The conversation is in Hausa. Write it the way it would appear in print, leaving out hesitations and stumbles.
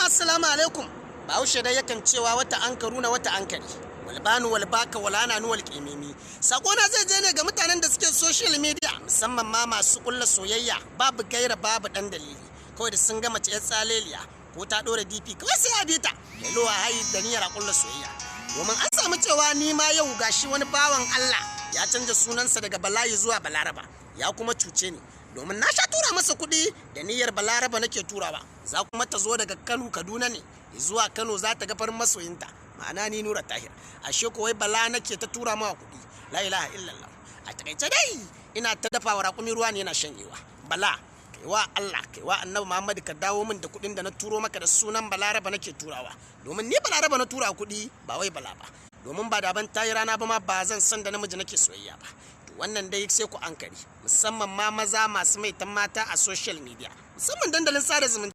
assalamu alaikum. Bahaushe dai yakan cewa wata ankaru na wata ankari. Walbanu walbaka walana nu walqimimi. Sakona zai je ne ga mutanen da suke social media, musamman ma masu kulla soyayya, babu gaira babu dan dalili. Kawai da sun ga mace yar tsaleliya ko ta dora DP kawai sai a bita. Yalowa hayi da niyyar kulla soyayya. Domin an samu cewa ni ma yau gashi wani bawan Allah ya canja sunansa daga Balayi zuwa Balaraba. Ya kuma cuce ni. Domin na sha tura masa kuɗi da niyyar Balaraba nake turawa. Za kuma ta zo daga Kano Kaduna ne zuwa Kano za ta ga farin masoyinta, ma'ana ni Nura Tahir. Ashe ko wai Bala nake ta tura mawa kuɗi. La ilaha illallah. A takaice dai ina ta dafa wa raƙumi ruwa ne yana shanyewa. Bala kaiwa Allah kaiwa Annabi Muhammad ka dawo min da kuɗin da na turo maka da sunan Balaraba nake turawa. Domin ni Balaraba na tura kuɗi ba wai Bala ba. Domin ba da ban tayi rana ba ma ba zan san da namiji nake soyayya ba. Wannan dai sai ku ankari, musamman ma maza masu maitan mata a social media, musamman dandalin sada zumunta.